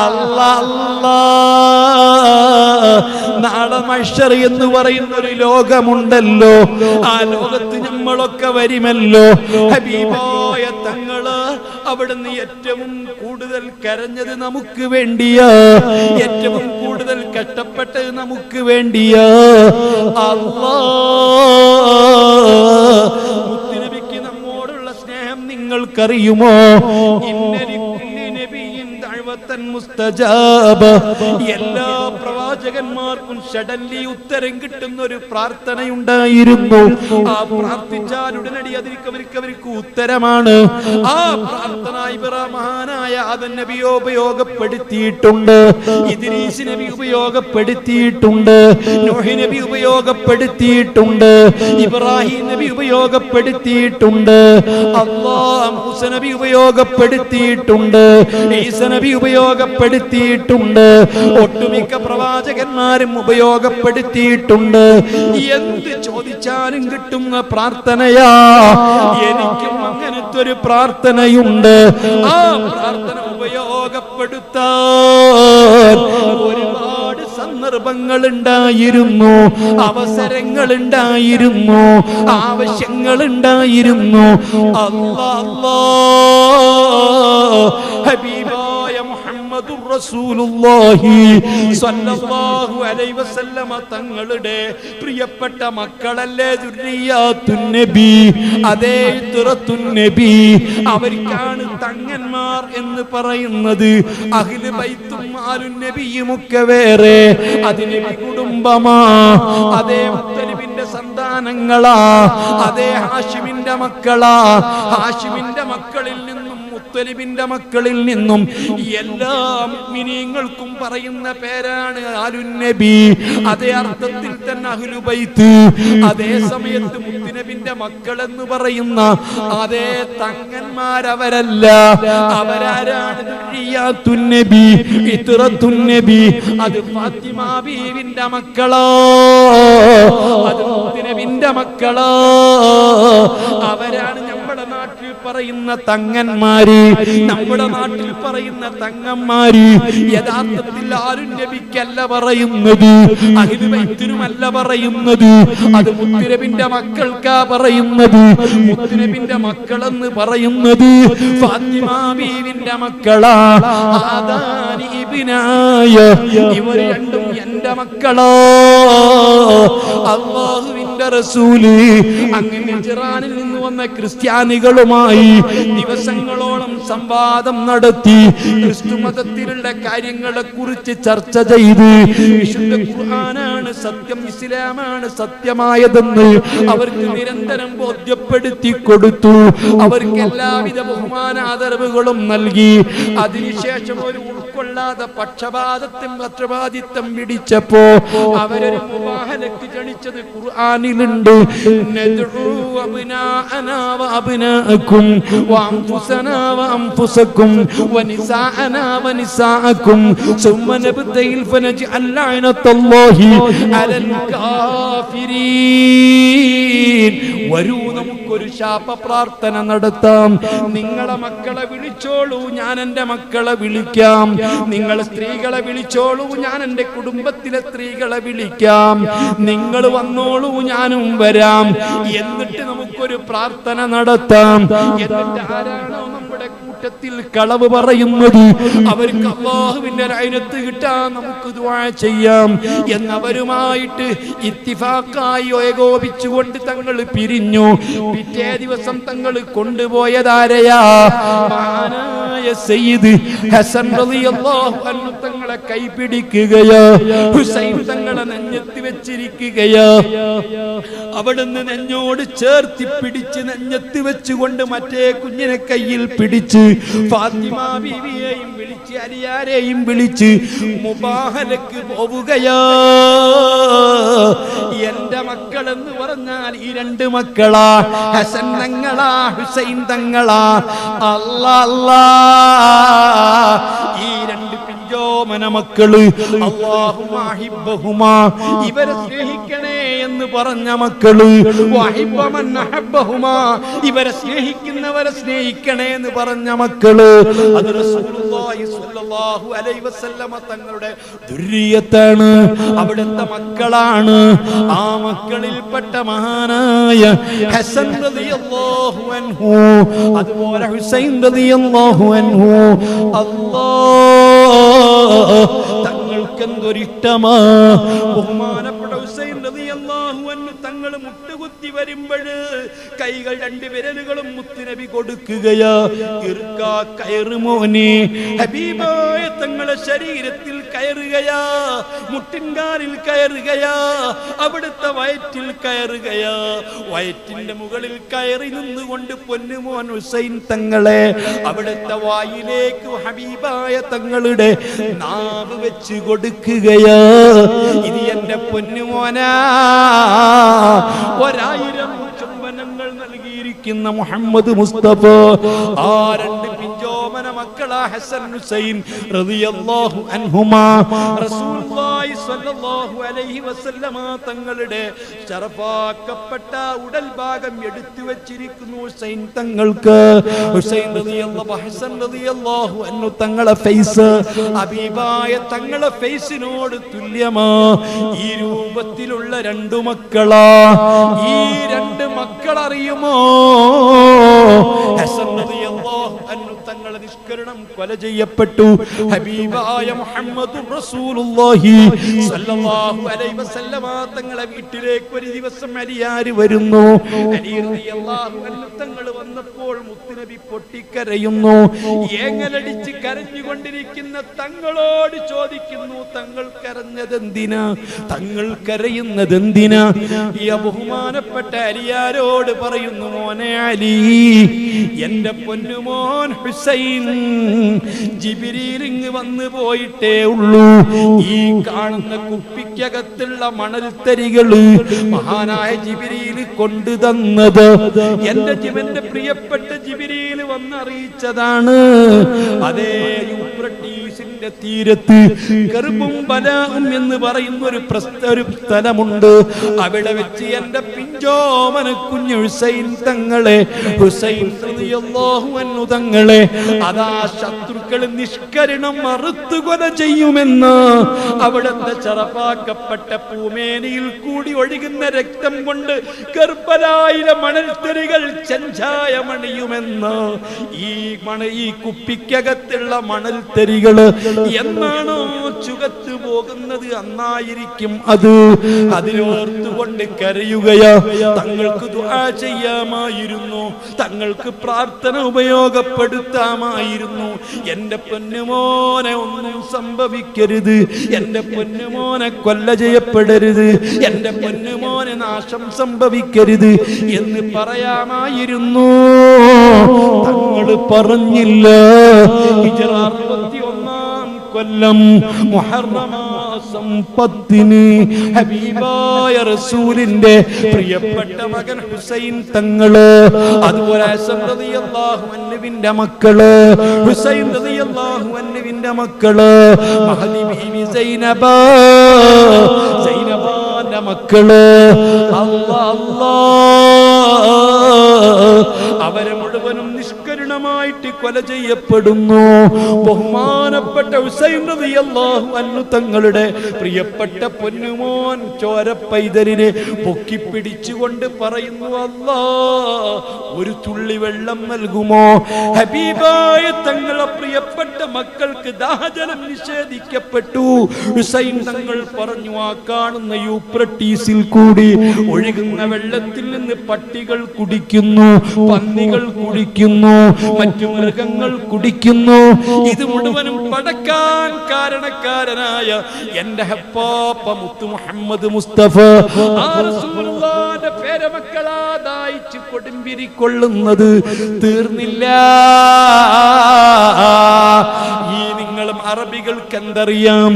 അല്ലാ നാളെ മഹ്ശർ എന്ന് പറയുന്ന ഒരു ലോകമുണ്ടല്ലോ. ആ ലോകത്ത് നമ്മളൊക്കെ വരുമല്ലോ. ഹബീബായ തങ്ങള് അവിടുന്ന് ഏറ്റവും കൂടുതൽ കരഞ്ഞത് നമുക്ക് വേണ്ടിയാ, ഏറ്റവും കൂടുതൽ കഷ്ടപ്പെട്ടത് നമുക്ക് വേണ്ടിയാ. മുത്തുനബിക്ക് നമ്മോടുള്ള സ്നേഹം നിങ്ങൾക്കറിയുമോ? എല്ലാ പ്രവാചകന്മാർക്കും സഡൻലി ഉത്തരം കിട്ടുന്ന ഒരു പ്രാർത്ഥനയുണ്ടായിരുന്നു. ആ പ്രാർത്ഥിച്ചാൽ ഉടനടി അവർക്ക് ഉത്തരമാണ്. ആ പ്രാർത്ഥന മഹാനായ ആദം നബിയെ ഉപയോഗപ്പെടുത്തിയിട്ടുണ്ട്, ഇദ്രീസ് നബി ഉപയോഗപ്പെടുത്തിയിട്ടുണ്ട്, നൂഹ് നബി ഉപയോഗപ്പെടുത്തിയിട്ടുണ്ട്, ഇബ്രാഹിം നബി ഉപയോഗപ്പെടുത്തിയിട്ടുണ്ട്, മൂസ നബി ഉപയോഗപ്പെടുത്തിയിട്ടുണ്ട്, ഈസ നബി ഉപയോഗപ്പെടുത്തിയിട്ടുണ്ട്, ഒട്ടുമിക്ക പ്രവാചകന്മാരും ഉപയോഗപ്പെടുത്തിയിട്ടുണ്ട്. എന്ത് ചോദിച്ചാലും കിട്ടുന്ന പ്രാർത്ഥനയാ. എനിക്കും അങ്ങനത്തെ ഒരു പ്രാർത്ഥനയുണ്ട്. ആ പ്രാർത്ഥന ഉപയോഗപ്പെടുത്താൻ ഒരുപാട് സന്ദർഭങ്ങൾ ഉണ്ടായിരുന്നു, അവസരങ്ങൾ ഉണ്ടായിരുന്നു, ആവശ്യങ്ങൾ ഉണ്ടായിരുന്നു. അല്ലാഹ് ഹബീബായ മുഹമ്മദുർ റസൂലുള്ളാഹി സ്വല്ലല്ലാഹു അലൈഹി വസല്ലമ തങ്ങളുടെ പ്രിയപ്പെട്ട മക്കളല്ലേ ദുർരിയാത്തുൻ നബി, അതേ തുറത്തുൻ നബി. അവർക്കാണ് തങ്ങന്മാർ എന്ന് പറയുന്നത്. അഹ്ലു ബൈത്തും ആലുൻ നബിയും ഒക്കെ വേറെ, അത് നബി കുടുംബമാ. അതേ മുത്തലിബിന്റെ സന്താനങ്ങളാ, അതേ ഹാഷിമിന്റെ മക്കളാ. ഹാഷിമിന്റെ മക്കളിൽ നിന്നും മുത്തലിബിന്റെ മക്കളിൽ നിന്നും എല്ലാ മുഅ്മിനീങ്ങൾക്കും പറയുന്ന പേരാണ് ആലുൻ നബി. അതേ അർത്ഥത്തിൽ തന്നെ അഹ്ലു ബൈത്ത്. അതേ സമയത്ത് മുത്തുനബിന്റെ മക്കൾ എന്ന് പറയുന്ന അതേ തങ്ങന്മാരവരല്ല. അവരാരാണ്? ദുർരിയാത്തുൻ നബി, ഇത്റത്തുൻ നബി. അത് ഫാത്തിമ ബീവിന്റെ മക്കളോ, അത് മുത്തുനബിന്റെ മക്കളോ. അവരാണ് നമ്മുടെ നാട്ടിൽ പറയുന്ന തങ്ങന്മാര്, നമ്മുടെ നാട്ടിൽ പറയുന്ന തങ്ങന്മാര്. യഥാർത്ഥത്തിൽ ആരും നബിക്കല്ല പറയുന്നത്, അഹ്ലു ബൈത്തിനുമല്ല പറയുന്നത്, അത് മുത്തുനബിന്റെ മക്കൾക്കാ പറയുന്നത്. മുത്തുനബിന്റെ മക്കളെന്ന് പറയുന്നത് ഫാത്തിമ ബീവിന്റെ മക്കളാ. ആദാനി ഇബ്നായ, ഇവർ രണ്ടും എന്റെ മക്കളോ. അല്ലാഹുവിന്റെ റസൂല് അങ്ങനെ ഹിജ്റാനിൽ നിന്ന് വന്ന ക്രിസ്ത്യാനികളുമായി ദിവസങ്ങളോളം സംവാദം നടത്തി. ക്രിസ്തു മതത്തിലുള്ള കാര്യങ്ങളെ കുറിച്ച് ചർച്ച ചെയ്ത് വിശുദ്ധ ഖുർആനാണ് സത്യം, ഇസ്ലാമാണ് സത്യമായതെന്ന് അവർക്ക് നിരന്തരം ബോധ്യപ്പെടുത്തി കൊടുത്തു. അവർക്ക് എല്ലാവിധ ബഹുമാനാദരവുകളും നൽകി. അതിനുശേഷം ഒരു ഉൾക്കൊള്ളാതെ പക്ഷപാതിത്വം പിടിച്ചപ്പോ അവരൊരു മുബാഹലക്ക് ക്ഷണിച്ചത് ഖുർആനിലുണ്ട്. നദ്ഉ അബ്നാഅനാ വഅബ്നാഅകും വഅൻഫുസനാ വഅൻഫുസകും വനിസാഅനാ വനിസാഅകും സുമ്മ നബ്തഹിൽ ഫനജ്അൽ ലഅനത്തല്ലാഹി അലൽ കാഫിരീൻ. വരൂ നമുക്കൊരു ശാപ പ്രാർത്ഥന നടത്താം. നിങ്ങളെ മക്കളെ വിളിച്ചോളൂ, ഞാൻ എൻ്റെ മക്കളെ വിളിക്കാം. നിങ്ങൾ സ്ത്രീകളെ വിളിച്ചോളൂ, ഞാൻ എൻ്റെ കുടുംബത്തിലെ സ്ത്രീകളെ വിളിക്കാം. നിങ്ങൾ വന്നോളൂ, ഞാനും വരാം. എന്നിട്ട് നമുക്കൊരു പ്രാർത്ഥന നടത്താം. എന്നിട്ട് ആരാണോ നമ്മുടെ കൂട്ടത്തിൽ കളവ് പറയുന്നത് അവർക്ക് അല്ലാഹുവിന്റെ റഹ്മത്ത് കിട്ടാൻ നമുക്ക് ദുആ ചെയ്യാം എന്നവരുമായിട്ട് ഇത്തിഫാഖായി ഏകോപിച്ചുകൊണ്ട് തങ്ങൾ പിരിഞ്ഞു. പിറ്റേ ദിവസം തങ്ങൾ കൊണ്ടുപോയതാരയാ? മഹാനായ സയ്യിദ് ഹസൻ റളിയല്ലാഹു അൻഹു തങ്ങളെ കൈപിടിക്കുകയോ ഹുസൈൻ തങ്ങളെ നെഞ്ഞത്ത് വെച്ചിരിക്കുകയോ. അവിടുന്ന് നെഞ്ഞോട് ചേർത്തി പിടിച്ച് നെഞ്ഞത്ത് വെച്ചുകൊണ്ട് മറ്റേ കുഞ്ഞിനെ കയ്യിൽ പിടിച്ച് ഫാത്തിമ ബീവിയെയും വിളിച്ച് അലിയാരെയും വിളിച്ച് മുബാഹലക്ക് പോവുകയോ. എന്റെ മക്കൾ എന്ന് പറഞ്ഞാൽ ഈ രണ്ട് മക്കളാ, ഹസൻ തങ്ങളാ ഹുസൈൻ തങ്ങളാ. അല്ലാ ഈ രണ്ട് പിഞ്ചോമന മക്കള് അല്ലാഹുമ്മ അഹിബ്ബഹുമാ ഇവരെ സ്നേഹിക്കണേ എന്ന് പറഞ്ഞ മക്കള് വഹിബ്ബ മൻ അഹബ്ബഹുമാ ഇവരെ സ്നേഹിക്കുന്നവരെ സ്നേഹിക്കണേ എന്ന് പറഞ്ഞ മക്കള് അത് റസൂലുള്ളാഹി സ്വല്ലല്ലാഹു അലൈഹി വസല്ലമ തങ്ങളുടെ ദുരിയത്താണ്, അവിടുത്തെ മക്കളാണ്. ആ മക്കളിൽപ്പെട്ട മഹാനായ ഹസൻ റളിയല്ലാഹു അൻഹു അതുപോലെ ഹുസൈൻ റളിയല്ലാഹു അൻഹു തങ്ങൾക്കെന്തൊരിഷ്ടമാ. ബഹുമാനപ്പെട്ട ഹുസൈൻ റളിയല്ലാഹു അൻഹു തങ്ങൾ മുട്ടുകുത്തി വരുമ്പോൾ കൈകൾ രണ്ട് വിരലുകളും മുത്തുനബി കൊടുക്കുകയാ. ഇർക്കാ കയറ് മോനെ, ഹബീബായ തങ്ങളെ ശരീരത്തിൽ കയറുകയാ, മുട്ടിൻകാലിൽ കയറുകയാ, അവിടുത്തെ വയറ്റിൽ കയറുകയാ. വയറ്റിന്റെ മുകളിൽ കയറി നിന്നുകൊണ്ട് പൊന്നുമോൻ ഹുസൈൻ തങ്ങളെ അവിടുത്തെ വായിലേക്ക് ഹബീബായ തങ്ങളുടെ നാവ് വെച്ച് കൊടുക്കുകയാ. ഇത് എന്റെ പൊന്നുമോനാ, 1000 ചുംബനങ്ങൾ നൽകിയിരിക്കുന്ന മുഹമ്മദ് മുസ്തഫ. ആ രണ്ട് പിഞ്ചോമന മക്കളാ ഹസൻ ഹുസൈൻ റളിയല്ലാഹു അൻഹുമാ. റസൂലുള്ളാഹി സ്വല്ലല്ലാഹു അലൈഹി വസല്ലമ തങ്ങളുടെ ശറഫാക്കപ്പെട്ട ഉടൽ ഭാഗം എടുത്തു വെച്ചിരിക്കുന്നു ഹുസൈൻ തങ്ങൾക്ക്. ഹുസൈൻ റളിയല്ലാഹു ഹസൻ റളിയല്ലാഹു അൻഹു തങ്ങളെ ഫേസ് ഹബീബായ തങ്ങളെ ഫേസിനോട് തുല്യമാ. ഈ രൂപത്തിലുള്ള രണ്ട് മക്കളാ. ഈ രണ്ട് മക്കൾ അറിയുമോ? ഹസൻ റളിയല്ലാഹു അൻഹു തങ്ങളെ നിഷ്കരണം കൊല ചെയ്യപ്പെട്ടു. ഹബീബായ മുഹമ്മദുർ റസൂലുള്ളാഹി സ്വല്ലല്ലാഹു അലൈഹി വസല്ലമ തങ്ങളെ വീട്ടിലേക്ക് ഒരു ദിവസം അലിയാര് വരുന്നു. അലി റളിയല്ലാഹു അൻഹു തങ്ങൾ വന്നപ്പോൾ മുത്തുനബി പൊട്ടിക്കരയുന്നു. ഏങ്ങലടിച്ച് കരഞ്ഞുകൊണ്ടിരിക്കുന്ന തങ്ങളോട് ചോദിക്കുന്നു, തങ്ങൾ കരഞ്ഞതെന്തിനാ, തങ്ങൾ കരയുന്നതെന്തിനാ? ഈ ബഹുമാനപ്പെട്ട അലിയാരോട് പറയുന്നു, മോനെ അലി, എന്റെ പൊന്നുമോൻ ഹുസൈൻ ജിബ്രീൽ ഇങ്ങ് വന്നു പോയിട്ടേ ഉള്ളൂ. ഈ കാണുന്ന കുപ്പിക്കകത്തുള്ള മണൽത്തരികള് മഹാനായ ജിബ്രീൽ കൊണ്ടു തന്നത് എന്റെ ജീവന്റെ പ്രിയപ്പെട്ട ജിബ്രീൽ വന്നറിയിച്ചതാണ്. അതേ യൂഫ്രട്ടീസിന്റെ തീരത്ത് കർബും ബലാഉം എന്ന് പറയുന്ന ഒരു സ്ഥലമുണ്ട്. അവിടെ വെച്ച് എന്റെ പിഞ്ചോമന കുഞ്ഞു ഹുസൈൻ തങ്ങളെ, ഹുസൈൻ റളിയല്ലാഹു അൻഹു തങ്ങളെ അതാ ശത്രുക്കൾ നിഷ്കരണം മറുത്തു കൊല ചെയ്യുമെന്ന് അവിടുത്തെ ചറപ്പാക്കപ്പെട്ട പൂമേനിയിൽ കൂടി ഒഴുകുന്ന രക്തം കൊണ്ട് കർബലായിലെ മണൽത്തരികൾ ചെഞ്ചായമണിയുമെന്ന്. ഈ കുപ്പിക്കകത്തുള്ള മണൽത്തരികള് എന്നാണോ ചുകത്തു പോകുന്നത് അന്നായിരിക്കും അത്. അതിനോർത്തുകൊണ്ട് കരയുകയാ. തങ്ങൾക്ക് ദുആ ചെയ്യാമായിരുന്നു, തങ്ങൾക്ക് പ്രാർത്ഥന ഉപയോഗപ്പെടുത്താമായിരുന്നു. എന്റെ പൊന്നുമോനെ ഒന്നും സംഭവിക്കരുത്, എന്റെ പൊന്നുമോനെ കൊല്ല ചെയ്യപ്പെടരുത്, എന്റെ പൊന്നുമോനെ നാശം സംഭവിക്കരുത് എന്ന് പറയാമായിരുന്നു. തങ്ങൾ പറഞ്ഞില്ല. ഹിജ്റ 61-ാം കൊല്ലം മുഹറം മാസം 10-ന് ഹബീബായ റസൂലിന്റെ പ്രിയപ്പെട്ട മകൻ ഹുസൈൻ തങ്ങള്, അതുപോലെ ഹസൻ റളിയല്ലാഹു അൻഹുവിന്റെ മക്കള്, ഹുസൈൻ റളിയല്ലാഹു അൻഹുവിന്റെ മക്കള്, മഹദി ബീവി സൈനബാന്റെ മക്കള്, അവരെ മുഴുവനും നിഷ്കരുണമായിട്ട് കൊല ചെയ്യപ്പെടുന്നു. ബഹുമാനപ്പെട്ട ഹുസൈൻ റളിയല്ലാഹു അൻഹു തങ്ങളുടെ പ്രിയപ്പെട്ട പൊന്നുമോൻ ചോരപ്പൈതലിനെ പൊക്കിപ്പിടിച്ചുകൊണ്ട് പറയുന്നു, അല്ലാഹ് ഒരു തുള്ളി വെള്ളം നൽകുമോ? ഹബീബായ തങ്ങളെ പ്രിയപ്പെട്ട മക്കൾക്ക് ദാഹജലം നിഷേധിക്കപ്പെട്ടു. ഹുസൈൻ തങ്ങൾ പറഞ്ഞു, ആ കാണുന്ന യൂഫ്രട്ടീസിൽ കൂടി ഒഴുകുന്ന വെള്ളത്തിൽ നിന്ന് പട്ടികൾ കുടിക്കുന്നു, പന്നികൾ കുടിക്കുന്നു, മറ്റു മൃഗങ്ങൾ കുടിക്കുന്നു. ഇത് മുഴുവനും പടക്കാൻ കാരണക്കാരനായ എന്റെ ഹപ്പാപ്പ മുത്തു മുഹമ്മദ് മുസ്തഫ ആ റസൂലുള്ളാഹിന്റെ പേരമക്കളാ ദായിച്ചു കൊടുമ്പിരിക്കൊള്ളുന്നത് തീർന്നില്ല. ഈ നിങ്ങളും അറബികൾക്ക് എന്തറിയാം?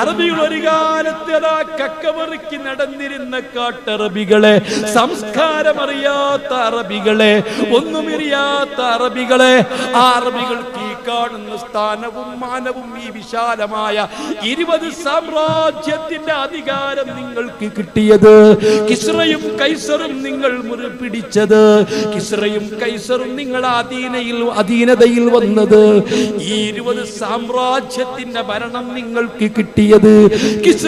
അറബികൾ ഒരു കാലത്ത് അതാ കക്കവറുക്കി നടന്നിരുന്ന കാട്ടറബികളെ, സംസ്കാരമറിയാത്ത അറബികളെ, ഒന്നുമറിയാത്ത അറബികളെ, ആ അറബികൾക്ക് ഈ കാണുന്ന സ്ഥാനവും മാനവും ഈ വിശാലമായ 20 സാമ്രാജ്യത്തിന്റെ അധികാരം നിങ്ങൾക്ക് കിട്ടിയത്, കിസ്റയും കൈസറും നിങ്ങൾ മുറിപിടിച്ചത്, കിസ്റയും കൈസറും നിങ്ങൾ അധീനതയിൽ വന്നത്, ഈ 20 സാമ്രാജ്യത്തിന്റെ ഭരണം നിങ്ങൾക്ക് കിട്ടിയത്, കിസ്റ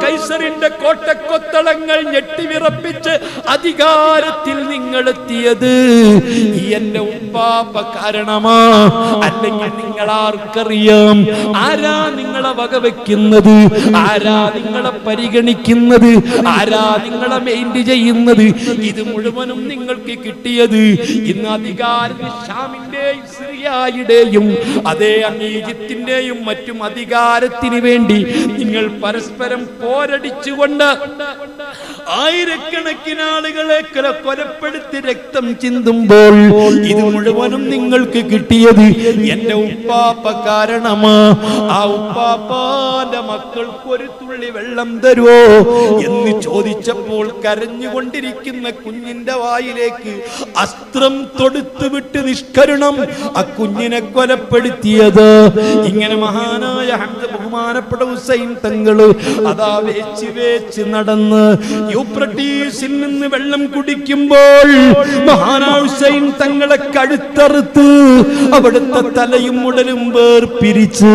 കൈസറിന്റെ കോട്ടക്കൊത്തളങ്ങൾ ഞെട്ടിവിറപ്പിച്ച് അധികാരത്തിൽ നിങ്ങൾ എത്തിയത് എന്റെ ഉപ്പാപ്പ കാരണമാ. അല്ലെങ്കിൽ നിങ്ങൾ ആർക്കറിയാം ആരാ നിങ്ങളെ വകവെക്കുന്നത്, ആരാ നിങ്ങളെ പരിഗണിക്കുന്നത്, ആരാ നിങ്ങളെ മെയിൻറ്റ് ചെയ്യുന്നത്? ഇത് മുഴുവനും നിങ്ങൾക്ക് കിട്ടിയത് ഇന്ന് അധികാരം ഷാമിന്റെയും സിറിയയുടെയും അതേ ഈജിപ്തിന്റെയും മറ്റും അധികാരത്തിന് വേണ്ടി നിങ്ങൾ പരസ്പരം പോരടിച്ചുകൊണ്ട് ആയിരക്കണക്കിന് ആളുകളെ കൊലപ്പെടുത്തി രക്തം ചിന്തുമ്പോൾ ഇത് മുഴുവനും നിങ്ങൾക്ക് കിട്ടിയത് എന്റെ ഉപ്പാപ്പ കാരണമാ. ആ ഉപ്പാപ്പാന്റെ മക്കൾക്ക് ഒരു തുള്ളി വെള്ളം തരുവോ എന്ന് ചോദിച്ചപ്പോൾ കരഞ്ഞുകൊണ്ടിരിക്കുന്ന കുഞ്ഞിന്റെ വായിലേക്ക് അസ്ത്രം തൊടുത്തു വിട്ട് നിഷ്കരുണം ആ കുഞ്ഞിനെ കൊലപ്പെടുത്തിയത്. ഇങ്ങനെ മഹാനായ ഹംസ ബഹുമാനപ്പെട്ട ഹുസൈൻ തങ്ങള് അതാ വേച്ച് നടന്ന് യൂഫ്രട്ടീസിൽ നിന്ന് വെള്ളം കുടിക്കുമ്പോൾ മഹാനായ ഹുസൈൻ തങ്ങളെ കഴുത്തറുത്ത് അവിടുത്തെ തലയും ഉടലും വേർപിരിച്ച്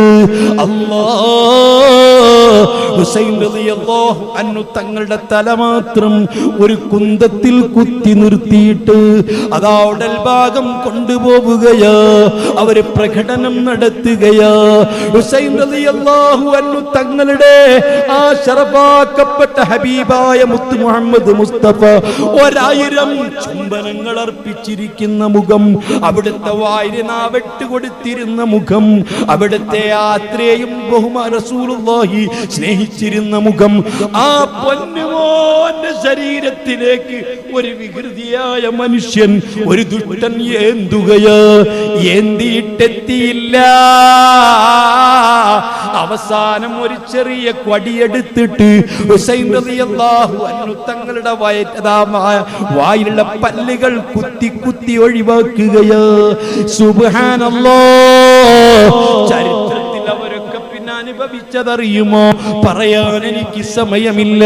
ഹുസൈൻ റളിയല്ലാഹു അൻഹു തങ്ങളുടെ തല മാത്രം ഒരു കുന്തത്തിൽ കുത്തി നിർത്തിയിട്ട് അതാ ഉടൽ ഭാഗം കൊണ്ടുപോവുകയാ, അവര് പ്രകടനം നടത്തുകയാ. ഹുസൈൻ റളിയല്ലാഹു അൻഹു തങ്ങളുടെ ആ ശറഫാക്കപ്പെട്ട ഹബീബായ മുത്ത് മുഹമ്മദ് മുസ്തഫ 1000 ചുംബനങ്ങൾ അർപ്പിച്ചിരിക്കുന്ന മുഖം, അവിടുത്തെ വായിനാവെട്ട് കൊടുത്തിരുന്ന മുഖം, അവിടുത്തെ യാത്രയും ബഹുമാന റസൂലുള്ളാഹി സ്നേഹിച്ചിരുന്ന മുഖം, ആ പൊന്നുമോന്റെ ശരീരത്തിലേക്ക് ഒരു വികൃതിയായ മനുഷ്യൻ, ഒരു ദുഷ്ടൻ ഏന്തുകയാ. ഏന്തിയിട്ടെത്തിയില്ല. അവസാനം ഒരു ചെറിയ കൊടിയെടുത്തിട്ട് ഹുസൈൻ റളിയല്ലാഹു അൻഹു തങ്ങളുടെ വായിലുള്ള പല്ലുകൾ കുത്തി ഒഴിവാക്കുകയാ. സുബ്ഹാനല്ലാഹ്. ചരിത്രത്തിൽ അവരൊക്കെ പിന്നെ അനുഭവിച്ചതറിയുമോ? പറയാൻ എനിക്ക് സമയമില്ല.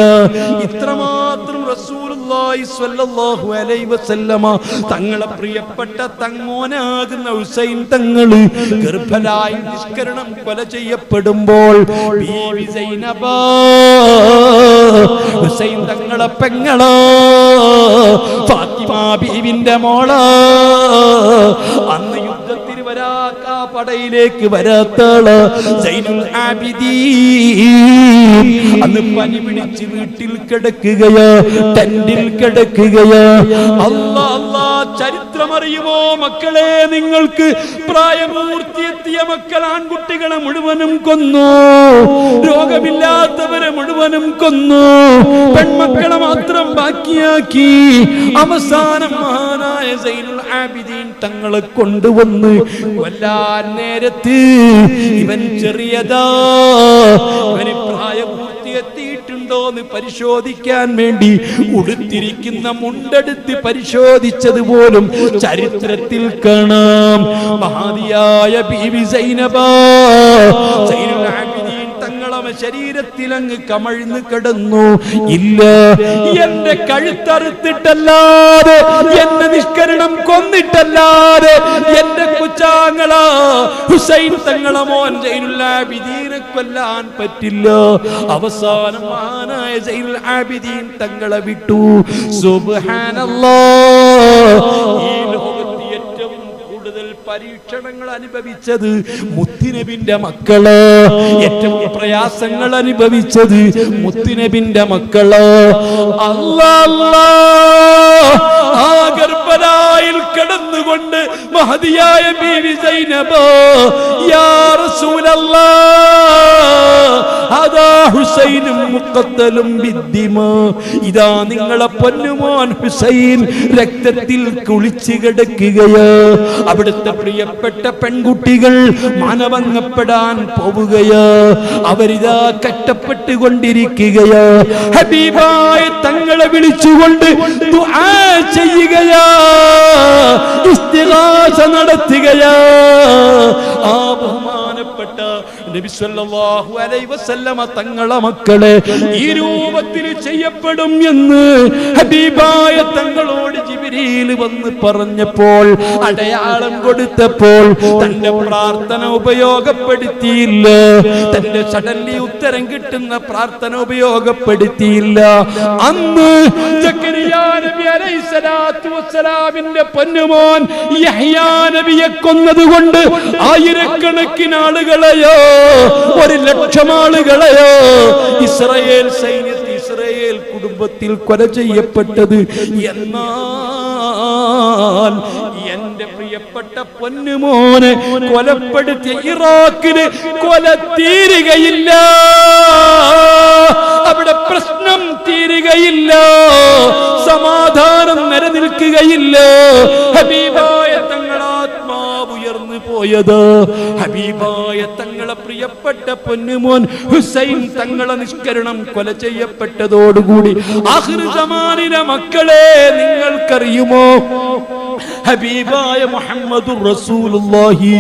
ഇത്രമാത്രം റസൂലുള്ളാഹി സ്വല്ലല്ലാഹു അലൈഹി വസല്ലമ തങ്ങളെ പ്രിയപ്പെട്ട തങ്ങോനാകുന്ന ഹുസൈൻ തങ്ങള് ഗർഭലായി നിഷ്കരണം കൊല ചെയ്യപ്പെടുമ്പോൾ ബീവി സൈനബ ഹുസൈൻ തങ്ങളെ പെങ്ങളോ ഫാത്തിമ ബീവിന്റെ മോളോ അന്ന് യുദ്ധത്തിന് വരാക്കാ പടയിലേക്ക് വരാത്തള് സൈനുൽ ആബിദീൻ അന്ന് പനി പിടിച്ച് വീട്ടിൽ കിടക്കുകയാ, ടെന്റിൽ കിടക്കുകയാ. അല്ലാ അല്ലാ, ചരിത്രമറിയുമോ മക്കളെ? നിങ്ങൾക്ക് പ്രായപൂർത്തിയെത്തിയ മക്കൾ ആൺകുട്ടികളെ മുഴുവനും കൊന്നു, രോഗമില്ലാത്തവരെ മുഴുവനും കൊന്നു, പെൺമക്കളെ മാത്രം ബാക്കിയാക്കി. അവസാനം മഹാനായ സൈനുൽ ആബിദീൻ തങ്ങളെ കൊണ്ടുവന്ന് കൊല്ലാൻ നേരത്ത് ഇവൻ ചെറിയതാ, ഇവന് പ്രായപൂർത്തിയെത്തിയിട്ടുണ്ടോന്ന് പരിശോധിക്കാൻ വേണ്ടി ഉടുത്തിരിക്കുന്ന മുണ്ടെടുത്ത് പരിശോധിച്ചത് പോലും ചരിത്രത്തിൽ കാണാം. മഹാദിയായ ബീവി സൈനബ സൈനുൽ ആബിദീൻ തങ്ങളെ ശരീരത്തിൽ അങ്ങ് കമഴ്ന്ന് കിടന്നു. ഇല്ല, എന്റെ കഴുത്തറുത്തിട്ടല്ലാതെ, എന്നെ നിഷ്കരണം കൊന്നിട്ടല്ലാതെ എന്റെ കുച്ചാങ്ങള ഹുസൈൻ തങ്ങളെ മോൻ സൈനുൽ ആബിദീനെ കൊല്ലാൻ പറ്റില്ല. അവസാനം മഹാനായ സൈനുൽ ആബിദീൻ തങ്ങളെ വിട്ടു. സുബ്ഹാനല്ലാഹ്. ഈ ലോകത്ത് ഏറ്റവും കൂടുതൽ പരീക്ഷണങ്ങൾ അനുഭവിച്ചത് മുത്തുനബിന്റെ മക്കള്, ഏറ്റവും പ്രയാസങ്ങൾ അനുഭവിച്ചത് മുത്തുനബിന്റെ മക്കള്. അല്ലാഹ്. ആ ഗർഭലായിൽ കിടന്നുകൊണ്ട് മഹദിയായ ബീവി സൈനബ യാ റസൂലല്ലാഹ് അതാ ഹുസൈനും മുഖത്തലും ബിദ്ദിമാ. ഇതാ നിങ്ങളെ പൊന്നുമോൻ ഹുസൈൻ രക്തത്തിൽ കുളിച്ചു കിടക്കുകയാ. അവിടുത്തെ പ്രിയപ്പെട്ട പെൺകുട്ടികൾ മാനഭംഗപ്പെടാൻ പോവുകയാ. അവരിതാ കഷ്ടപ്പെട്ടുകൊണ്ടിരിക്കുകയാ. ഹബീബായ തങ്ങളെ വിളിച്ചുകൊണ്ട് ദുആ ചെയ്യുകയാ, ഇസ്തിഗാസ നടത്തുകയാ. ആ ബഹുമാനപ്പെട്ട നബി സല്ലല്ലാഹു അലൈഹി വസല്ലമ തങ്ങളെ മക്കളെ ഈ രൂപത്തിൽ ചെയ്യപ്പെടും എന്ന് ഹബീബായ തങ്ങളോട് ജിബ്രീൽ വന്ന് പറഞ്ഞപ്പോൾ, അടയാളം കൊടുത്തപ്പോൾ തന്റെ പ്രാർത്ഥന ഉപയോഗപ്പെടുത്തിയില്ല. തന്റെ സഡൻലി ഉത്തരം കിട്ടുന്ന പ്രാർത്ഥന ഉപയോഗപ്പെടുത്തിയില്ല. അന്ന് സക്കരിയാ നബി അലൈഹിസ്സലാത്തു വസ്സലാമിന്റെ പൊന്നുമോൻ യഹ്യാ നബിയെ കൊന്നതുകൊണ്ട് ആയിരക്കണക്കിന് ആളുകളെയോ 1,00,000 ആളുകളെയോ ഇസ്രായേൽ സൈന്യത്തിൽ ഇസ്രായേൽ കുടുംബത്തിൽ കൊല ചെയ്യപ്പെട്ടത്. എന്നാൽ എന്റെ പ്രിയപ്പെട്ട പൊന്നുമോനെ കൊലപ്പെടുത്തിയ ഇറാഖിന് കൊല തീരുകയില്ല, അവിടെ പ്രശ്നം തീരുകയില്ല, സമാധാനം നിലനിൽക്കുകയില്ല. ഹബീബായ തങ്ങളെ ആത്മാവ് ഉയർന്നു പോയത് ഹബീബായ തങ്ങളെ പ്രിയപ്പെട്ട പൊന്നുമോൻ ഹുസൈൻ തങ്ങളെ നിഷ്കരണം കൊല ചെയ്യപ്പെട്ടതോടുകൂടി ആഖിർ സമാനിലെ മക്കളെ നിങ്ങൾക്കറിയുമോ, ഹബീബായ മുഹമ്മദുർ റസൂലുള്ളാഹി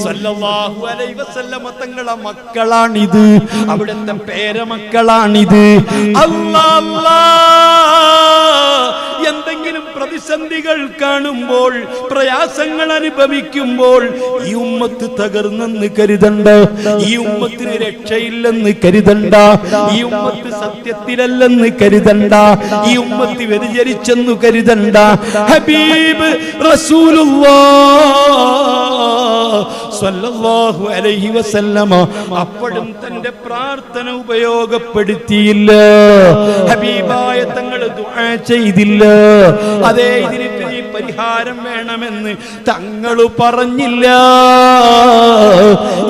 സ്വല്ലല്ലാഹു അലൈഹി വസല്ലമ തങ്ങളെ മക്കളാണിത്, അവിടുത്തെ പേരമക്കളാണിത്. എന്തെങ്കിലും പ്രതിസന്ധികൾ കാണുമ്പോൾ, പ്രയാസങ്ങൾ അനുഭവിക്കുമ്പോൾ ഈ ഉമ്മത്ത് തകർന്നെന്ന് കരുതണ്ട, ഈ ഉമ്മത്തിന് രക്ഷയില്ലെന്ന് കരുതണ്ട, ഈ ഉമ്മത്ത് സത്യത്തിലല്ലെന്ന് കരുതണ്ട, ഈ ഉമ്മത്ത് വ്യതിചരിച്ചെന്ന് കരുതണ്ട. ഹബീബ് റസൂലുള്ളാഹ് സ്വല്ലല്ലാഹു അലൈഹി വസല്ലമ അപ്പോഴും തന്റെ പ്രാർത്ഥന ഉപയോഗപ്പെടുത്തിയില്ല. ഹബീബായ തങ്ങൾ ദുആ ചെയ്തില്ല. അതേ ഇതിന് പരിഹാരം വേണമെന്ന് തങ്ങൾ പറഞ്ഞില്ല.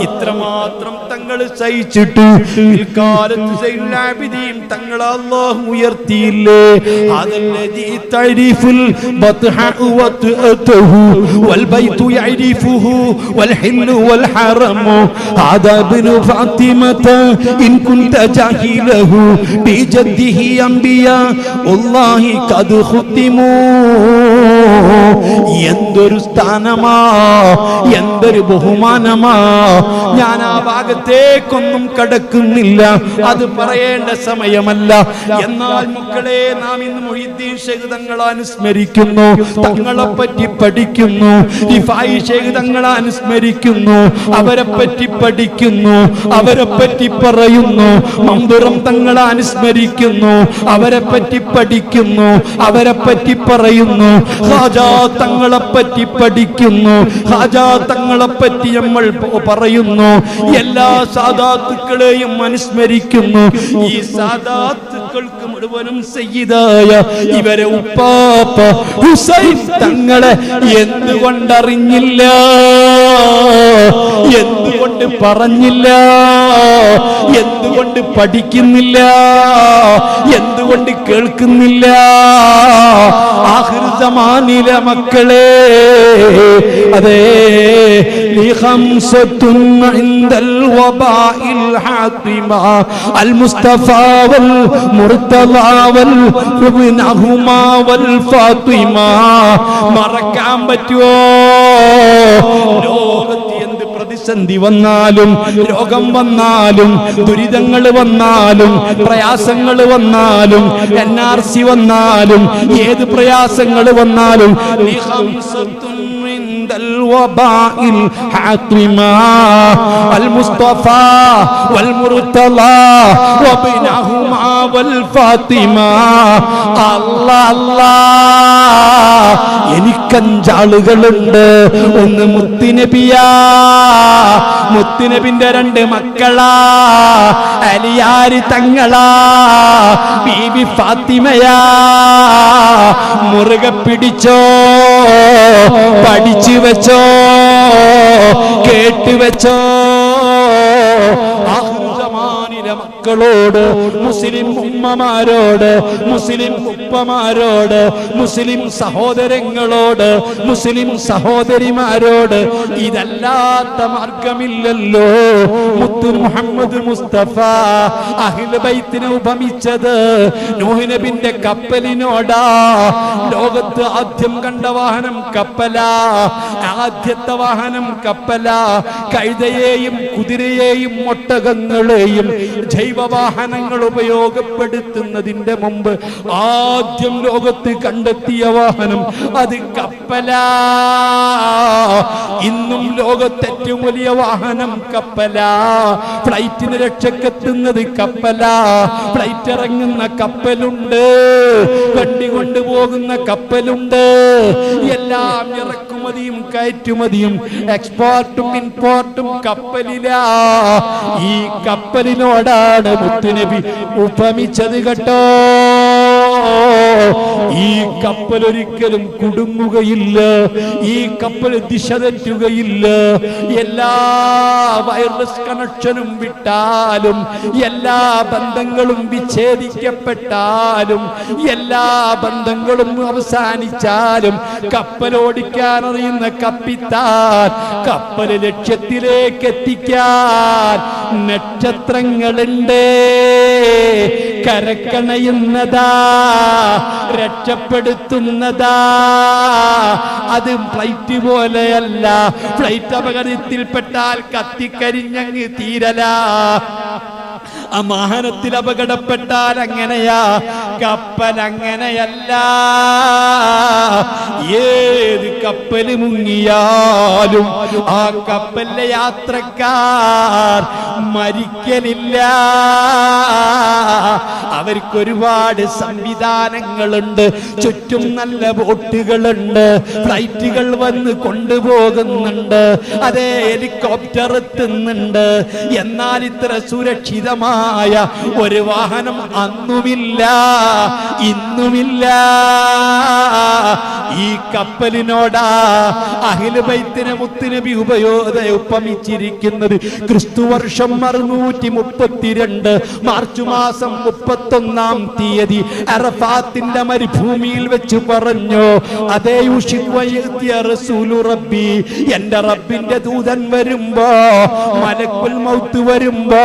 ഇത്രമാത്രം തങ്ങൾ സഹിച്ചിട്ട് പിൽക്കാലത്ത് സൈനുൽ ആബിദീൻ തങ്ങൾ അല്ലാഹു ഉയർത്തിയില്ലേ. അദല്ലദീ തഅരിഫുൽ ബത്ഹ വതഅതുഹു വൽ ബൈതു യഅരിഫുഹു വൽ ഹില്ലു വൽ ഹറമു ഹാദാ ഇബ്നു ഫാത്തിമത ഇൻ കുൻത ജാഹിലഹു ബിജദ്ദിഹി അംബിയാ അല്ലാഹി ഖദ് ഖുത്തിമു. എന്തൊരു സ്ഥാനമാ, എന്തൊരു ബഹുമാനമാ. ഞാൻ ആ ഭാഗത്തേക്കൊന്നും കടക്കുന്നില്ല, അത് പറയേണ്ട സമയമല്ല. എന്നാൽ മക്കളെ, നാം ഇന്ന് മുഹീദ്ദീൻ ശൈഖ് തങ്ങളെ അനുസ്മരിക്കുന്നു, തങ്ങളെ പറ്റി പഠിക്കുന്നു, റിഫായി ശൈഖ് തങ്ങളെ അനുസ്മരിക്കുന്നു, അവരെ പറ്റി പഠിക്കുന്നു, അവരെ പറ്റി പറയുന്നു. മമ്പുറം തങ്ങളെ അനുസ്മരിക്കുന്നു, അവരെ പറ്റി പഠിക്കുന്നു, അവരെ പറ്റി പറയുന്നു. ഖാജാ തങ്ങളെ പറ്റി പഠിക്കുന്നു, ഖാജാ തങ്ങളെ പറ്റി നമ്മൾ പറയുന്നു. എല്ലാ സാദാത്തുക്കളെയും അനുസ്മരിക്കുന്നു. ഈ സാദാത്തുക്കൾക്ക് മുഴുവനും സയ്യിദായ ഇവരെ ഉപ്പാപ്പ ഹുസൈൻ തങ്ങളെ എന്തുകൊണ്ടറിഞ്ഞില്ല, എന്തുകൊണ്ട് പറഞ്ഞില്ല, എന്തുകൊണ്ട് പഠിക്കുന്നില്ല, എന്തുകൊണ്ട് കേൾക്കുന്നില്ല? ആഖിർ സമാനിലെ മക്കളെ, അതേ ഖംസത്തുൻ ഇൻദൽ വബാഇൽ ഹാതിമ അൽ മുസ്തഫ വൽ മുർതള വൽ ഇബ്നഹുമാ വൽ ഫാത്തിമ. മറക്കാൻ പറ്റുമോ? ലോകത്ത് എന്ത് പ്രതിസന്ധി വന്നാലും, രോഗം വന്നാലും, ദുരിതങ്ങൾ വന്നാലും, പ്രയാസങ്ങൾ വന്നാലും, NRC വന്നാലും, ഏത് പ്രയാസങ്ങൾ വന്നാലും الوباء الحاطمة المصطفى والمرتضى وابنهما والفاطمة. الله الله, എനിക്കഞ്ചാളുകളുണ്ട്. ഒന്ന് മുത്തുനബിയാ, മുത്തുനബിന്റെ 2 മക്കളാ, അലിയാരി തങ്ങളാ, ബീബി ഫാത്തിമയാ. മുറുകെ പിടിച്ചോ, പഠിച്ചു വെച്ചോ, കേട്ടുവെച്ചോ. ആഖിർ സമാനിലെ മക്കളോട്, മുസ്ലിം ഉമ്മമാരോട്, മുസ്ലിം ഉപ്പമാരോട്, മുസ്ലിം സഹോദരങ്ങളോട്, മുസ്ലിം സഹോദരിമാരോട് ഇതല്ലാത്ത മാർഗമില്ലല്ലോ. മുത്തു മുഹമ്മദ് മുസ്തഫ അഹ്ലു ബൈത്തിനെ ഉപമിച്ചത് നൂഹ് നബിന്റെ കപ്പലിനോടാ. ലോകത്ത് ആദ്യം കണ്ട വാഹനം കപ്പലാ. ആദ്യത്തെ വാഹനം കപ്പലാ. കഴുതയെയും കുതിരയെയും ഒട്ടകങ്ങളെയും ജൈവവാഹനങ്ങൾ ഉപയോഗപ്പെടുത്തുന്നതിന്റെ മുമ്പ് ആദ്യം ലോകത്ത് കണ്ടെത്തിയ വാഹനം അത് കപ്പലാ. ഇന്നും ലോകത്തെ ഏറ്റവും വലിയ വാഹനം കപ്പലാ. ഫ്ലൈറ്റിന് രക്ഷക്കെത്തുന്നത് കപ്പലാ. ഫ്ലൈറ്റ് ഇറങ്ങുന്ന കപ്പലുണ്ട്, വണ്ടി കൊണ്ടുപോകുന്ന കപ്പലുണ്ട്. എല്ലാം ഇറക്കുമതിയും കയറ്റുമതിയും എക്സ്പോർട്ടും ഇൻപോർട്ടും കപ്പലിലാ. ഈ കപ്പലിനോടാണ് മുത്തുനബി ഉപമിച്ചത് കേട്ടോ. ഈ കപ്പൽ ഒരിക്കലും കുടുങ്ങുകയില്ല. ഈ കപ്പൽ ദിശ തെറ്റുകയില്ല. എല്ലാ വയർലെസ് കണക്ഷനും വിട്ടാലും, എല്ലാ ബന്ധങ്ങളും വിച്ഛേദിക്കപ്പെട്ടാലും, എല്ലാ ബന്ധങ്ങളും അവസാനിച്ചാലും കപ്പലോടിക്കാൻ അറിയുന്ന കപ്പിത്താൻ കപ്പല് ലക്ഷ്യത്തിലേക്ക് എത്തിക്കാൻ നക്ഷത്രങ്ങളുണ്ട്. കരക്കണയുന്നതാ, രക്ഷപ്പെടുത്തുന്നതാ. അത് ഫ്ലൈറ്റ് പോലെയല്ല. ഫ്ലൈറ്റ് അപകടത്തിൽപ്പെട്ടാൽ കത്തിക്കരിഞ്ഞങ്ങ് തീരലാ. ആ വാഹനത്തിൽ അപകടപ്പെട്ടാൽ അങ്ങനെയാ. കപ്പൽ അങ്ങനെയല്ല. ഏത് കപ്പല് മുങ്ങിയാലും ആ കപ്പലിലെ യാത്രക്കാർ മരിക്കലില്ല. അവർക്കൊരുപാട് സംവിധാനങ്ങളുണ്ട്. ചുറ്റും നല്ല ബോട്ടുകളുണ്ട്. ഫ്ലൈറ്റുകൾ വന്ന് കൊണ്ടുപോകുന്നുണ്ട്. അതേ, ഹെലികോപ്റ്റർ എത്തുന്നുണ്ട്. എന്നാൽ ഇത്ര സുരക്ഷിതമായ ഒരു വാഹനം അന്നുമില്ല, ഇന്നുമില്ല. ഈ കപ്പലിനോടാ അഹ്ലു ബൈത്തിനെ മുത്തുനബി ഉപമിച്ചിരിക്കുന്നത്. ക്രിസ്തുവർഷം 632 മാർച്ച് മാസം 31-ാം തീയതി അറഫാത്തിന്റെ മരുഭൂമിയിൽ വെച്ച് പറഞ്ഞു, അതേ റസൂലു റബ്ബി, എന്റെ റബ്ബിന്റെ ദൂതൻ വരുമ്പോ, മലക്കുൽ മൗത്ത് വരുമ്പോ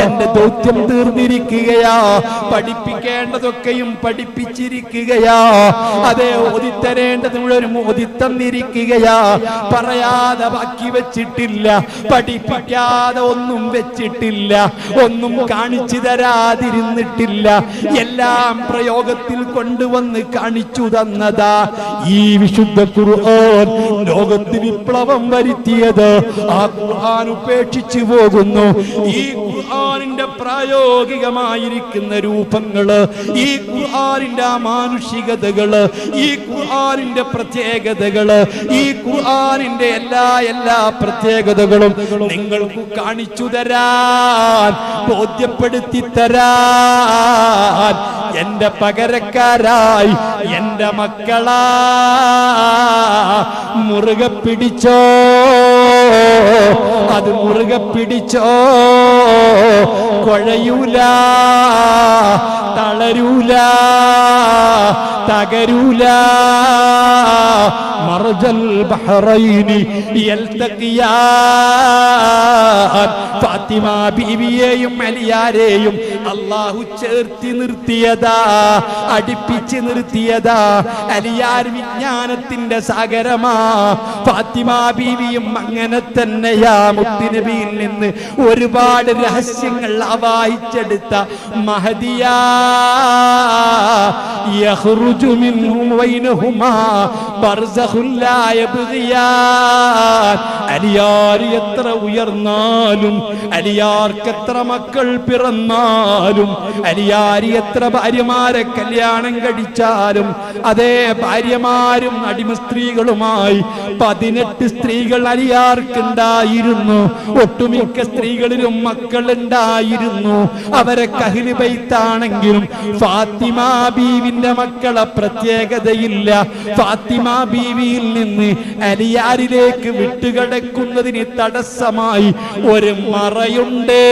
എന്റെ ദൗത്യം തീർന്നിരിക്കുകയാ. പഠിപ്പിക്കേണ്ടതൊക്കെയും പഠിപ്പിച്ചിരിക്കുകയാ. അതേ, ഓതിത്തരേണ്ടത് മുഴുവനും ഓതിത്തന്നിരിക്കുകയാ. പറയാതെ ബാക്കി വെച്ചിട്ടില്ല. പഠിപ്പിക്കാതെ ഒന്നും വെച്ചിട്ടില്ല. ഒന്നും കാണിച്ചു തരാതിരുന്നിട്ടില്ല. എല്ലാം പ്രയോഗത്തിൽ കൊണ്ടുവന്ന് കാണിച്ചു തന്നതാ. ഈ വിശുദ്ധ ഖുർആൻ ലോകത്ത് വിപ്ലവം വരുത്തിയത് ആ ഖുർആൻ ഉപേക്ഷിച്ചു പോകുന്നു. ഈ ഖുർആനിന്റെ പ്രായോഗികമായിരിക്കുന്ന രൂപങ്ങള്, ഈ ഖുർആനിന്റെ മാനുഷികതകള്, ഈ ഖുർആനിന്റെ പ്രത്യേകതകള്, ഈ ഖുർആനിന്റെ എല്ലാ പ്രത്യേകതകളും നിങ്ങൾക്ക് കാണിച്ചു തരാൻ, ബോധ്യപ്പെടുത്തി തരാൻ എന്റെ പകരക്കാരായി എന്റെ മക്കളാ മുറുകെ പിടിച്ചോ. അത് മുറുകെ പിടിച്ചോ. കുഴയൂല, തളരൂല, തകരൂല. മർജൽ ബഹ്റൈനി യൽതഖിയാൻ. ഫാത്തിമ ബീവിയെയും അലിയാരെയും അല്ലാഹു ചേർത്തി നിർത്തിയതാ, അടുപ്പിച്ച് നിർത്തിയതാ. അലിയാർ വിജ്ഞാനത്തിന്റെ സാഗരമാ. ഫാത്തിമ ബീവിയും അങ്ങനെ തന്നെയാ. മുത്തുനബിയിൽ നിന്ന് ഒരുപാട് രഹസ്യങ്ങൾ ആവാഹിച്ചെടുത്ത മഹദിയാ. യഖ്റുജു മിൻഹും വൈനഹുമാ ബർസഖുൻ ലാ യബ്ഗിയാൻ. അലിയാർ എത്ര ഉയർന്നാലും, അലിയാർക്ക് എത്ര മക്കൾ പിറന്നാലും, അലിയാർ എത്ര ഭാര്യമാരെ കല്യാണം കഴിച്ചാലും, അതേ ഭാര്യമാരും അടിമ സ്ത്രീകളുമായി 18 സ്ത്രീകൾ അലിയാർക്കുണ്ടായിരുന്നു. ഒട്ടുമിക്ക സ്ത്രീകളിലും മക്കളുണ്ടായിരുന്നു. അവരെ അഹ്ലു ബൈത്താണെങ്കിലും ഫാത്തിമ ബീവിന്റെ മക്കളെ പ്രത്യേകതയില്ല. ഫാത്തിമ ബീവിയിൽ നിന്ന് അലിയാരിലേക്ക് വിട്ടുകിടക്കുന്നതിന് തടസ്സമായി ഒരു മറയുണ്ട്.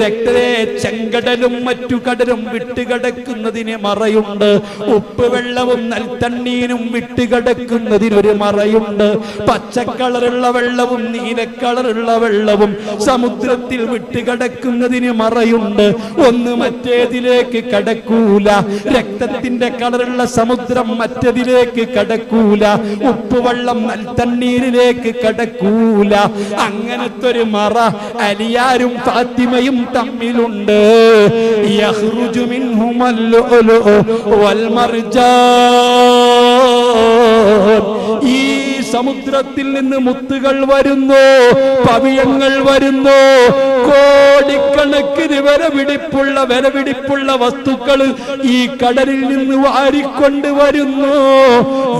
രക്തത്തെ ചെങ്കടലും മറ്റു കടലും വിട്ടുകിടക്കുന്നതിന് മറയുണ്ട്. ഉപ്പുവെള്ളവും നെൽത്തണ്ണീനും വിട്ടുകിടക്കുന്നതിനൊരു മറയുണ്ട്. പച്ചക്കളറുള്ള വെള്ളവും നീലക്കളറുള്ള വെള്ളവും സമുദ്രത്തിൽ വിട്ടുകിടക്കുന്നതിന് മറയുണ്ട്. ഒന്ന് മറ്റേതിലേക്ക് കടക്കൂല. രക്തത്തിന്റെ കളറുള്ള സമുദ്രം മറ്റതിലേക്ക് കടക്കൂല. ഉപ്പുവെള്ളം നെൽത്തണ്ണീരിലേക്ക് കടക്കൂല. അങ്ങനത്തെ ഒരു മറ അലിയാരും ഫാത്തിമയും തമ്മിലുണ്ട്. യഖ്റുജു മിൻഹുമൽ ലുഅ്ലുഉ വൽ മർജാൻ. ഈ സമുദ്രത്തിൽ നിന്ന് മുത്തുകൾ വരുന്നു, പവിഴങ്ങൾ വരുന്നു, കോടിക്കണക്കിന് വിലപിടിപ്പുള്ള വസ്തുക്കൾ ഈ കടലിൽ നിന്ന് വാരിക്കൊണ്ട് വരുന്നു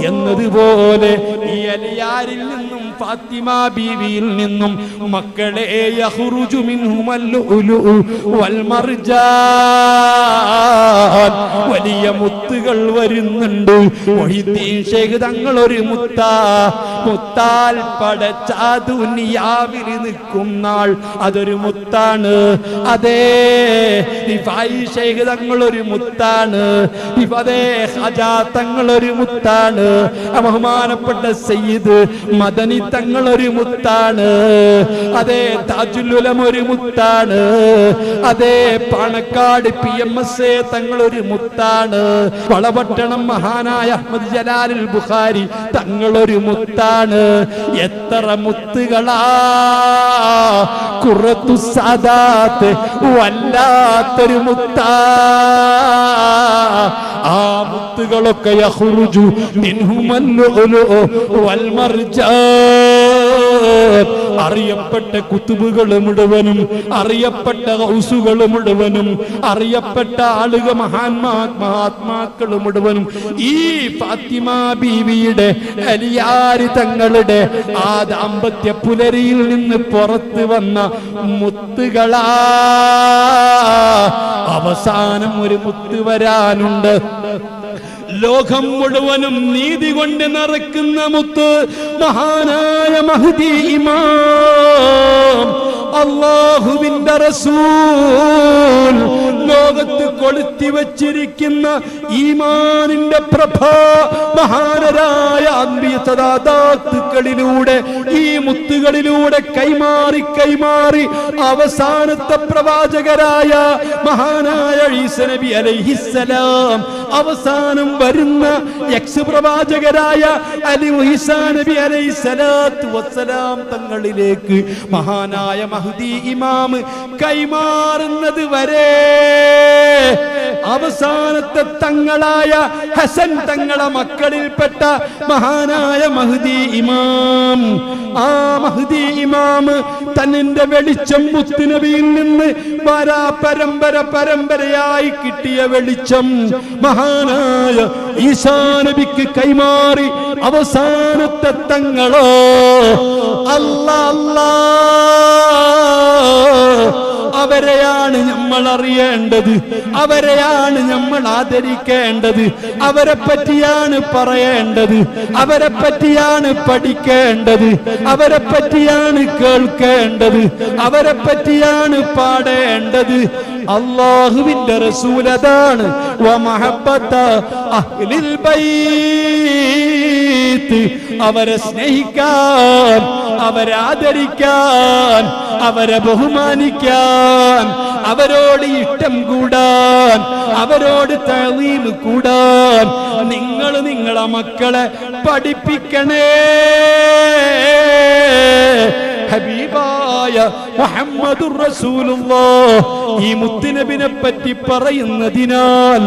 എന്നതുപോലെ ഈ അലിയാരിൽ നിന്നും ഫാത്തിമ ബീവിയിൽ നിന്നും മക്കളെ യഖ്റുജു മിൻഹുമൽ ലുഅ്ലുഉ വൽ മർജാൻ, വലിയ മുത്തുകൾ വരുന്നുണ്ട്. മുഹീദ്ദീൻ ശൈഖ് തങ്ങൾ ഒരു മുത്താൽ പടച്ച ദുനിയാവിൽ നിൽക്കും നാൾ അതൊരു മുത്താണ്. അതേ റിഫായി ശൈഖ് തങ്ങൾ ഒരു മുത്താണ്. അതേ ഖജാ തങ്ങൾ ഒരു മുത്താണ്. ബഹുമാനപ്പെട്ട സയ്യിദ് മദനി തങ്ങൾ ഒരു മുത്താണ്. അതേ താജുൽ ഉലമ ഒരു മുത്താണ്. അതേ പാണക്കാട് PMS തങ്ങൾ ഒരു മുത്താണ്. വളപട്ടണം മഹാനായ അഹ്മദ് ജലാലുൽ ബുഖാരി തങ്ങൾ ഒരു മുത്താണ്. എത്ര മുത്തുകളാ! ഖുറത്തു സാദാത്ത് വല്ലാത്തൊരു മുത്താ. ആ മുത്തുകളൊക്കെ യഖ്റുജു മിൻഹുമൽ ലുഅ്ലുഉ വൽ മർജാൻ. അറിയപ്പെട്ട കുത്തുബുകൾ മുഴുവനും, അറിയപ്പെട്ട ഗൗസുകൾ മുഴുവനും, അറിയപ്പെട്ട ആളുകൾ മഹാത്മാക്കൾ മുഴുവനും ഈ ഫാത്തിമ ബീവിയുടെ അലിയാരി തങ്ങളുടെ ആ ദാമ്പത്യ പുലരിയിൽ നിന്ന് പുറത്തു വന്ന മുത്തുകളാ. അവസാനം ഒരു മുത്ത് വരാനുണ്ട്. ലോകം മുഴുവനും നീതി കൊണ്ട് നിറയ്ക്കുന്ന മുത്ത് മഹാനായ മഹ്ദി ഇമാം അല്ലാഹുവിന്റെ റസൂൽ ലോകത്ത് കൊളുത്തി വച്ചിരിക്കുന്ന ഈമാനിന്റെ പ്രഭ മഹാനരായ അൻബിയ സദാതാത്തുക്കളിലൂടെ ഈ മുത്തുകളിലൂടെ കൈമാറി അവസാനത്തെ പ്രവാചകരായ മഹാനായ ഈസ നബി അലൈഹിസ്സലാം, അവസാനം വരുന്ന പ്രവാചകരായ ഈസാ നബി അലൈഹിസ്സലാത്തു വസ്സലാം തങ്ങളിലേക്ക് മഹാനായ മഹ്ദി ഇമാം കൈമാറുന്നത് വരെ അവസാനത്തെ തങ്ങളായ ഹസൻ തങ്ങളെ മക്കളിൽപ്പെട്ട മഹാനായ മഹ്ദി ഇമാം, ആ മഹ്ദി ഇമാം തന്നിന്റെ വെളിച്ചം മുത്തുനബിയിൽ നിന്ന് പരമ്പരയായി കിട്ടിയ വെളിച്ചം മഹാനായ ഈസാ നബിക്ക് കൈമാറി അവസാനത്തെ തങ്ങളോ അല്ലാ അവരെയാണ് നമ്മൾ അറിയേണ്ടത്, അവരെയാണ് നമ്മൾ ആദരിക്കേണ്ടത്, അവരെ പറ്റിയാണ് പറയേണ്ടത്, അവരെ പറ്റിയാണ് പഠിക്കേണ്ടത്, അവരെ പറ്റിയാണ് കേൾക്കേണ്ടത്, അവരെ പറ്റിയാണ് പാടേണ്ടത്. അല്ലാഹുവിന്റെ റസൂൽ അതാണ് വമഹബ്ബത അഹ്ലിൽ ബൈത്ത്. അവരെ സ്നേഹിക്കാൻ, അവരെ ആദരിക്കാൻ, അവരെ ബഹുമാനിക്കാൻ, അവരോട് ഇഷ്ടം കൂടാൻ, അവരോട് തഅ്ലീം കൂടാൻ നിങ്ങൾ നിങ്ങളെ മക്കളെ പഠിപ്പിക്കണേ. ഹബീബായ മുഹമ്മദുർ റസൂലുള്ളാഹ് ഈ മുത്തുനബിനെ പറ്റി പറയുന്നതിനാൽ,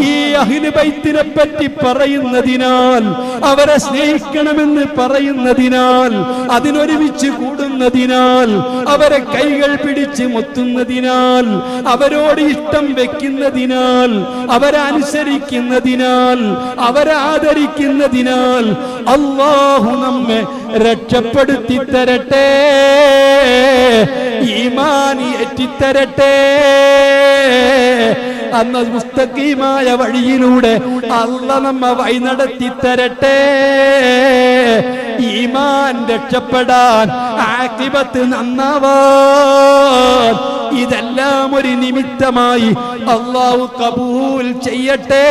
ഈ അഹ്ലു ബൈത്തിനെ പറ്റി പറയുന്നതിനാൽ, അവരെ സ്നേഹിക്കണമെന്ന് പറയുന്നതിനാൽ, അതിനൊരുമിച്ച് കൂടുന്നതിനാൽ, അവരെ കൈകൾ പിടിച്ച് മുത്തുന്നതിനാൽ, അവരോട് ഇഷ്ടം വെക്കുന്നതിനാൽ, അവരെ അനുസരിക്കുന്നതിനാൽ, അവരെ ആദരിക്കുന്നതിനാൽ അല്ലാഹു നമ്മെ രക്ഷപ്പെടുത്തി തരട്ടെ, ഈമാൻ ഏറ്റിത്തരട്ടെ. അന്ന് മുസ്തഖീമായ വഴിയിലൂടെ അല്ലാഹ് നമ്മെ വഴി നടത്തി തരട്ടെ. ഈമാൻ രക്ഷപ്പെടാൻ, ആഖിബത്ത് നന്നാവാൻ ഇതെല്ലാം ഒരു നിമിത്തമായി അല്ലാഹു കബൂൽ ചെയ്യട്ടെ.